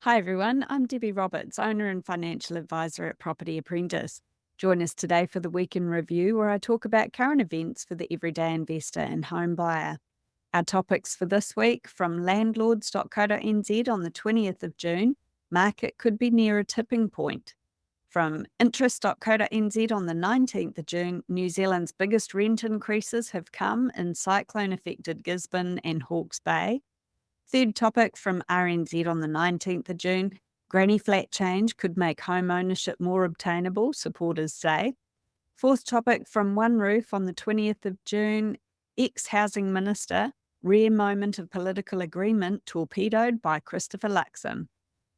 Hi everyone, I'm Debbie Roberts, owner and financial advisor at Property Apprentice. Join us today for the Week in Review, where I talk about current events for the everyday investor and home buyer. Our topics for this week: from landlords.co.nz on the 20th of June, market could be near a tipping point. From interest.co.nz on the 19th of June, New Zealand's biggest rent increases have come in cyclone-affected Gisborne and Hawke's Bay. Third topic from RNZ on the 19th of June, granny flat change could make home ownership more obtainable, supporters say. Fourth topic from Oneroof on the 20th of June, ex-housing minister, rare moment of political agreement torpedoed by Christopher Luxon.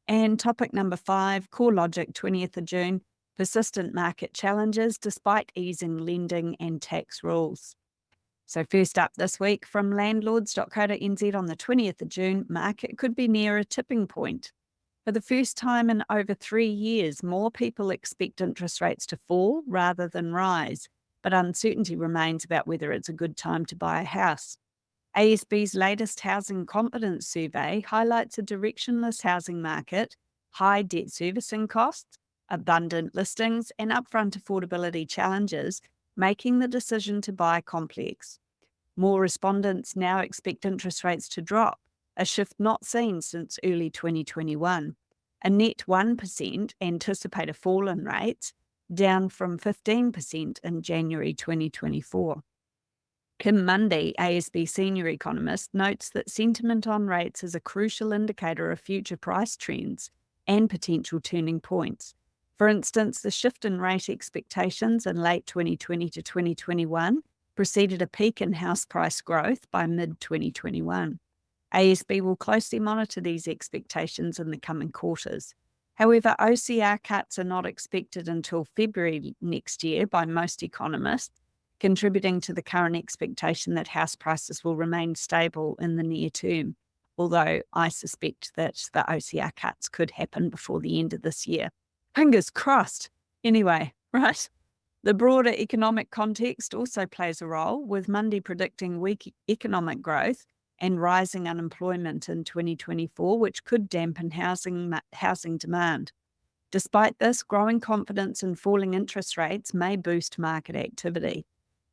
And topic number 5, Corelogic 20th of June, persistent market challenges despite easing lending and tax rules. So first up this week, from landlords.co.nz on the 20th of June, market could be near a tipping point. For the first time in over 3 years, more people expect interest rates to fall rather than rise, but uncertainty remains about whether it's a good time to buy a house. ASB's latest housing confidence survey highlights a directionless housing market, high debt servicing costs, abundant listings, and upfront affordability challenges, making the decision to buy complex. More respondents now expect interest rates to drop, a shift not seen since early 2021. A net 1% anticipate a fall in rates, down from 15% in January 2024. Kim Mundy, ASB senior economist, notes that sentiment on rates is a crucial indicator of future price trends and potential turning points. For instance, the shift in rate expectations in late 2020 to 2021 preceded a peak in house price growth by mid-2021. ASB will closely monitor these expectations in the coming quarters. However, OCR cuts are not expected until February next year by most economists, contributing to the current expectation that house prices will remain stable in the near term, although I suspect that the OCR cuts could happen before the end of this year. Fingers crossed. Anyway, right? The broader economic context also plays a role, with Mundy predicting weak economic growth and rising unemployment in 2024, which could dampen housing demand. Despite this, growing confidence and falling interest rates may boost market activity.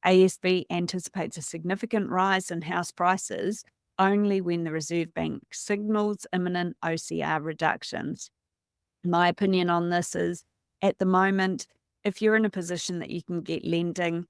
ASB anticipates a significant rise in house prices only when the Reserve Bank signals imminent OCR reductions. My opinion on this is, at the moment, if you're in a position that you can get lending,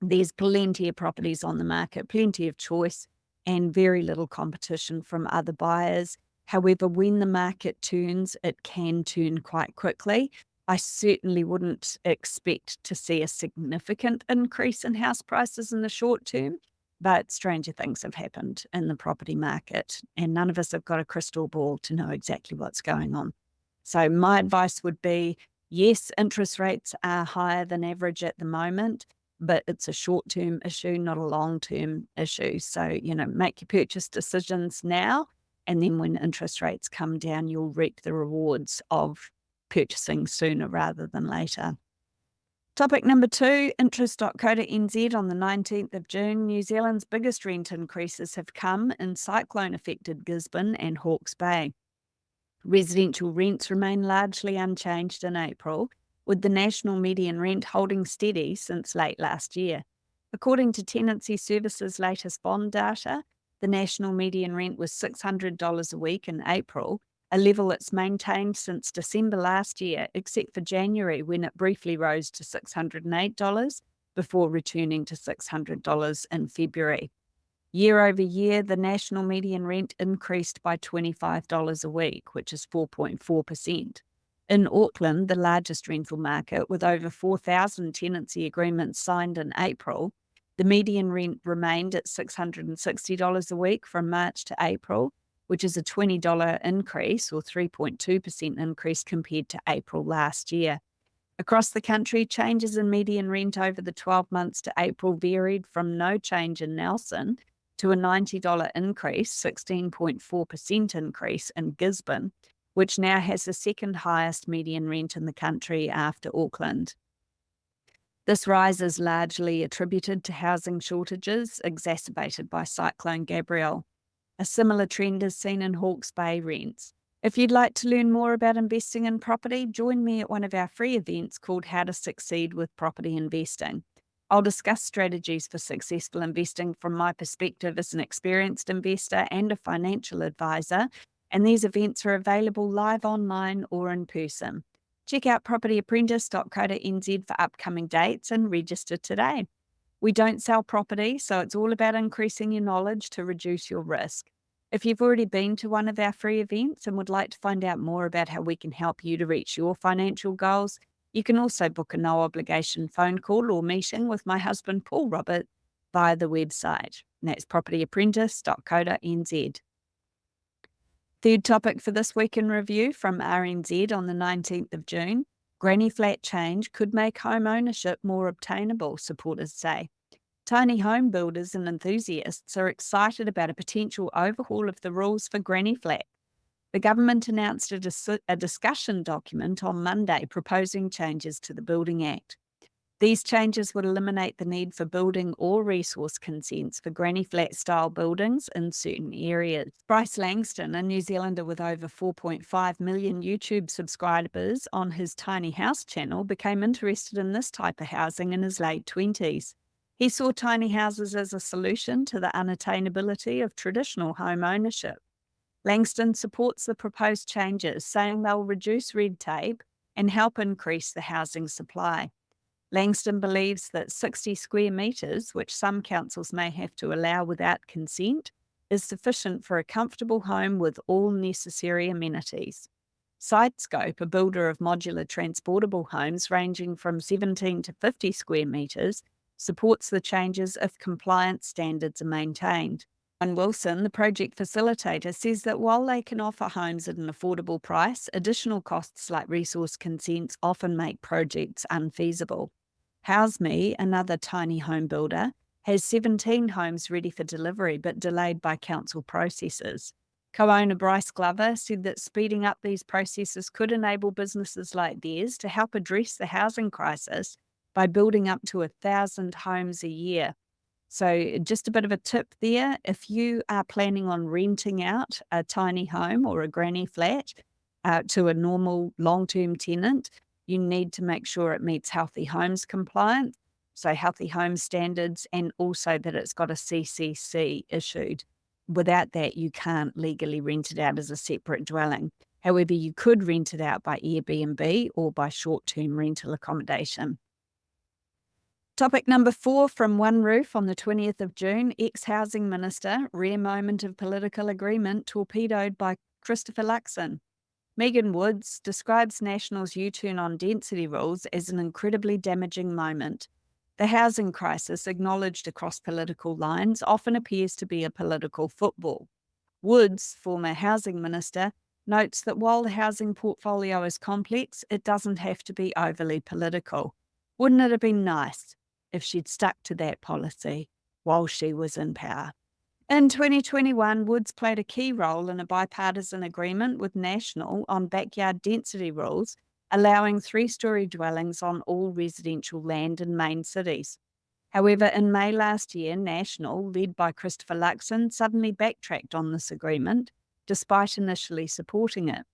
there's plenty of properties on the market, plenty of choice, and very little competition from other buyers. However, when the market turns, it can turn quite quickly. I certainly wouldn't expect to see a significant increase in house prices in the short term, but stranger things have happened in the property market, and none of us have got a crystal ball to know exactly what's going on. So my advice would be, yes, interest rates are higher than average at the moment, but it's a short-term issue, not a long-term issue. So, make your purchase decisions now, and then when interest rates come down, you'll reap the rewards of purchasing sooner rather than later. Topic number 2, interest.co.nz on the 19th of June, New Zealand's biggest rent increases have come in cyclone-affected Gisborne and Hawke's Bay. Residential rents remain largely unchanged in April, with the national median rent holding steady since late last year. According to Tenancy Services' latest bond data, the national median rent was $600 a week in April, a level it's maintained since December last year, except for January, when it briefly rose to $608 before returning to $600 in February. Year over year, the national median rent increased by $25 a week, which is 4.4%. In Auckland, the largest rental market, with over 4,000 tenancy agreements signed in April, the median rent remained at $660 a week from March to April, which is a $20 increase or 3.2% increase compared to April last year. Across the country, changes in median rent over the 12 months to April varied from no change in Nelson to a $90 increase, 16.4% increase in Gisborne, which now has the second highest median rent in the country after Auckland. This rise is largely attributed to housing shortages exacerbated by Cyclone Gabrielle. A similar trend is seen in Hawke's Bay rents. If you'd like to learn more about investing in property, join me at one of our free events called How to Succeed with Property Investing. I'll discuss strategies for successful investing from my perspective as an experienced investor and a financial advisor, and these events are available live online or in person. Check out propertyapprentice.co.nz for upcoming dates and register today. We don't sell property, so it's all about increasing your knowledge to reduce your risk. If you've already been to one of our free events and would like to find out more about how we can help you to reach your financial goals, you can also book a no obligation phone call or meeting with my husband, Paul Robert, via the website. And that's propertyapprentice.co.nz. Third topic for this week in review from RNZ on the 19th of June. Granny flat change could make home ownership more obtainable, supporters say. Tiny home builders and enthusiasts are excited about a potential overhaul of the rules for granny flat. The government announced a discussion document on Monday proposing changes to the Building Act. These changes would eliminate the need for building or resource consents for granny flat style buildings in certain areas. Bryce Langston, a New Zealander with over 4.5 million YouTube subscribers on his Tiny House channel, became interested in this type of housing in his late 20s. He saw tiny houses as a solution to the unattainability of traditional home ownership. Langston supports the proposed changes, saying they'll reduce red tape and help increase the housing supply. Langston believes that 60 square metres, which some councils may have to allow without consent, is sufficient for a comfortable home with all necessary amenities. Sidescope, a builder of modular transportable homes ranging from 17 to 50 square metres, supports the changes if compliance standards are maintained. John Wilson, the project facilitator, says that while they can offer homes at an affordable price, additional costs like resource consents often make projects unfeasible. HouseMe, another tiny home builder, has 17 homes ready for delivery but delayed by council processes. Co-owner Bryce Glover said that speeding up these processes could enable businesses like theirs to help address the housing crisis by building up to 1,000 homes a year. So just a bit of a tip there, if you are planning on renting out a tiny home or a granny flat to a normal long-term tenant, you need to make sure it meets Healthy Homes compliance, so Healthy Homes standards, and also that it's got a CCC issued. Without that, you can't legally rent it out as a separate dwelling. However, you could rent it out by Airbnb or by short-term rental accommodation. Topic number 4 from Oneroof on the 20th of June, ex-housing minister, rare moment of political agreement torpedoed by Christopher Luxon. Megan Woods describes National's U-turn on density rules as an incredibly damaging moment. The housing crisis, acknowledged across political lines, often appears to be a political football. Woods, former housing minister, notes that while the housing portfolio is complex, it doesn't have to be overly political. Wouldn't it have been nice if she'd stuck to that policy while she was in power? In 2021, Woods played a key role in a bipartisan agreement with National on backyard density rules, allowing 3-storey dwellings on all residential land in main cities. However, in May last year, National, led by Christopher Luxon, suddenly backtracked on this agreement, despite initially supporting it.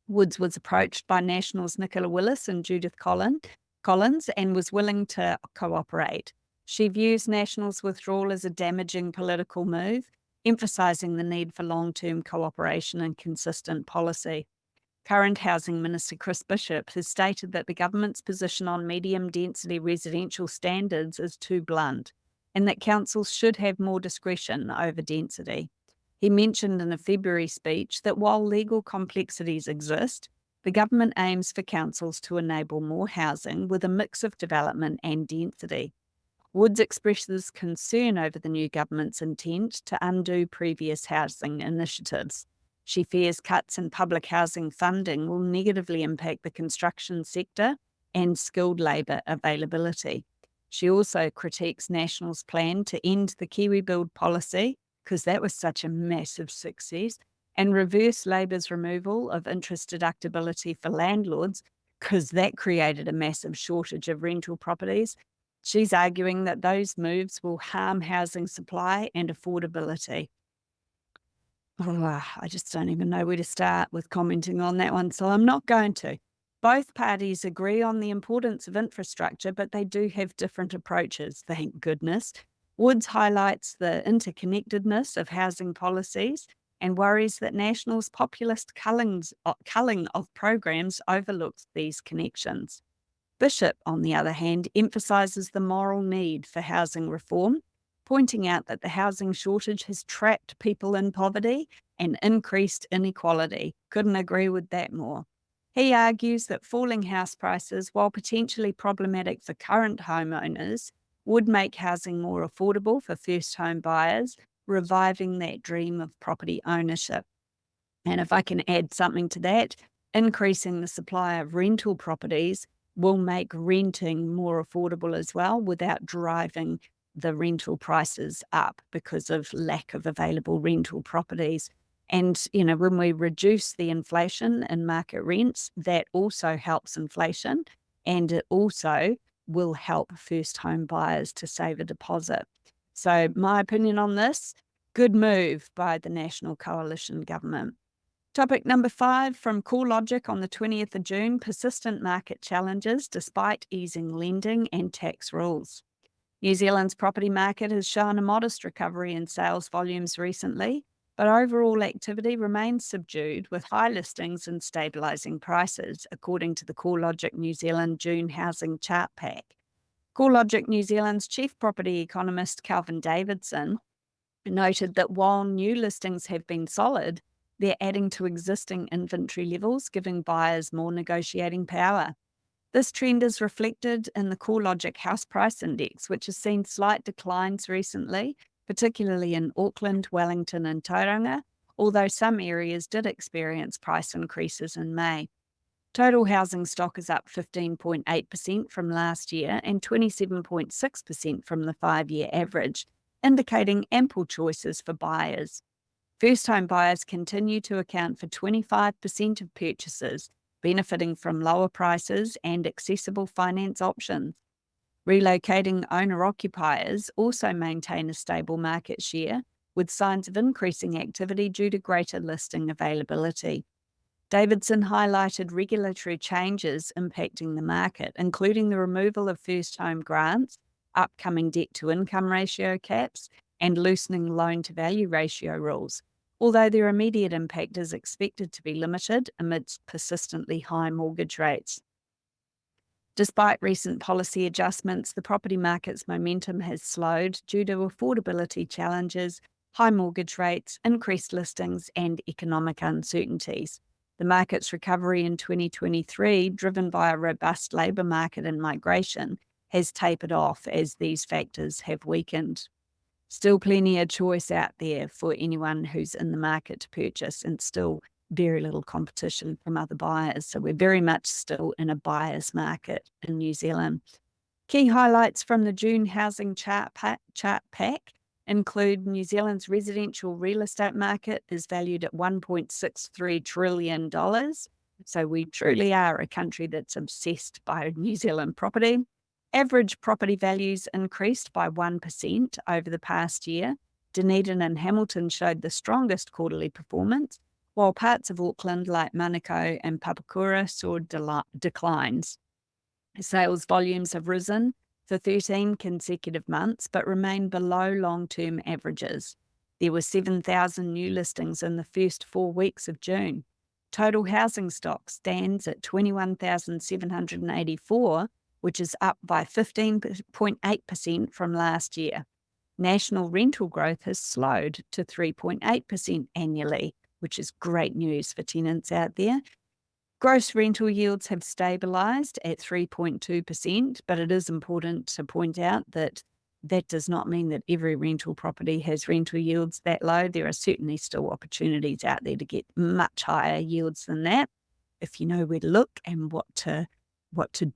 Woods was approached by National's Nicola Willis and Judith Collins and was willing to cooperate. She views National's withdrawal as a damaging political move, emphasising the need for long-term cooperation and consistent policy. Current Housing Minister Chris Bishop has stated that the government's position on medium-density residential standards is too blunt and that councils should have more discretion over density. He mentioned in a February speech that while legal complexities exist, the government aims for councils to enable more housing with a mix of development and density. Woods expresses concern over the new government's intent to undo previous housing initiatives. She fears cuts in public housing funding will negatively impact the construction sector and skilled labour availability. She also critiques National's plan to end the Kiwi Build policy, because that was such a massive success, and reverse Labour's removal of interest deductibility for landlords, because that created a massive shortage of rental properties. She's arguing that those moves will harm housing supply and affordability. I just don't even know where to start with commenting on that one, so I'm not going to. Both parties agree on the importance of infrastructure, but they do have different approaches, thank goodness. Woods highlights the interconnectedness of housing policies and worries that National's populist culling of programs overlooks these connections. Bishop, on the other hand, emphasises the moral need for housing reform, pointing out that the housing shortage has trapped people in poverty and increased inequality. Couldn't agree with that more. He argues that falling house prices, while potentially problematic for current homeowners, would make housing more affordable for first home buyers, reviving that dream of property ownership. And if I can add something to that, increasing the supply of rental properties will make renting more affordable as well without driving the rental prices up because of lack of available rental properties. And, when we reduce the inflation in market rents, that also helps inflation, and it also will help first home buyers to save a deposit. So my opinion on this, good move by the National Coalition government. Topic number 5 from Corelogic on the 20th of June, persistent market challenges despite easing lending and tax rules. New Zealand's property market has shown a modest recovery in sales volumes recently, but overall activity remains subdued with high listings and stabilising prices, according to the Corelogic New Zealand June Housing Chart Pack. Corelogic New Zealand's chief property economist Calvin Davidson noted that while new listings have been solid, they're adding to existing inventory levels, giving buyers more negotiating power. This trend is reflected in the Corelogic House Price Index, which has seen slight declines recently, particularly in Auckland, Wellington and Tauranga, although some areas did experience price increases in May. Total housing stock is up 15.8% from last year and 27.6% from the 5-year average, indicating ample choices for buyers. First home buyers continue to account for 25% of purchases, benefiting from lower prices and accessible finance options. Relocating owner-occupiers also maintain a stable market share, with signs of increasing activity due to greater listing availability. Davidson highlighted regulatory changes impacting the market, including the removal of first home grants, upcoming debt-to-income ratio caps, and loosening loan-to-value ratio rules, although their immediate impact is expected to be limited amidst persistently high mortgage rates. Despite recent policy adjustments, the property market's momentum has slowed due to affordability challenges, high mortgage rates, increased listings, and economic uncertainties. The market's recovery in 2023, driven by a robust labour market and migration, has tapered off as these factors have weakened. Still plenty of choice out there for anyone who's in the market to purchase, and still very little competition from other buyers. So we're very much still in a buyer's market in New Zealand. Key highlights from the June housing chart pack include New Zealand's residential real estate market is valued at $1.63 trillion. So we truly are a country that's obsessed by New Zealand property. Average property values increased by 1% over the past year. Dunedin and Hamilton showed the strongest quarterly performance, while parts of Auckland like Manukau and Papakura saw declines. Sales volumes have risen for 13 consecutive months but remain below long-term averages. There were 7,000 new listings in the first 4 weeks of June. Total housing stock stands at 21,784, which is up by 15.8% from last year. National rental growth has slowed to 3.8% annually, which is great news for tenants out there. Gross rental yields have stabilised at 3.2%, but it is important to point out that that does not mean that every rental property has rental yields that low. There are certainly still opportunities out there to get much higher yields than that if you know where to look and what to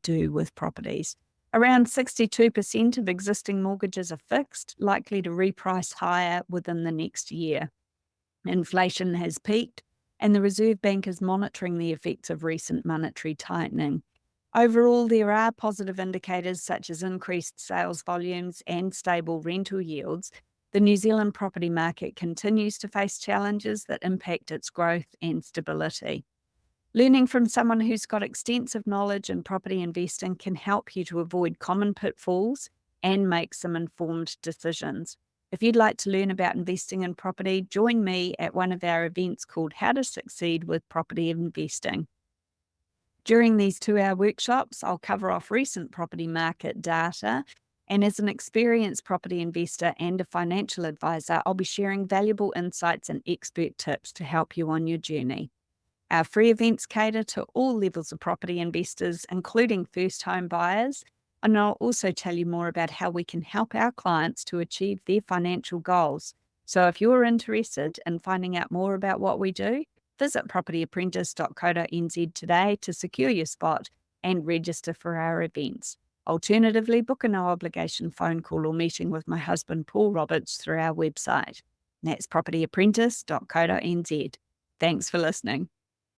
do with properties. Around 62% of existing mortgages are fixed, likely to reprice higher within the next year. Inflation has peaked, and the Reserve Bank is monitoring the effects of recent monetary tightening. Overall, there are positive indicators such as increased sales volumes and stable rental yields, The New Zealand property market continues to face challenges that impact its growth and stability. Learning from someone who's got extensive knowledge in property investing can help you to avoid common pitfalls and make some informed decisions. If you'd like to learn about investing in property, join me at one of our events called How to Succeed with Property Investing. During these 2-hour workshops, I'll cover off recent property market data, and as an experienced property investor and a financial advisor, I'll be sharing valuable insights and expert tips to help you on your journey. Our free events cater to all levels of property investors, including first home buyers, and I'll also tell you more about how we can help our clients to achieve their financial goals. So if you're interested in finding out more about what we do, visit propertyapprentice.co.nz today to secure your spot and register for our events. Alternatively, book a no-obligation phone call or meeting with my husband, Paul Roberts, through our website. That's propertyapprentice.co.nz. Thanks for listening.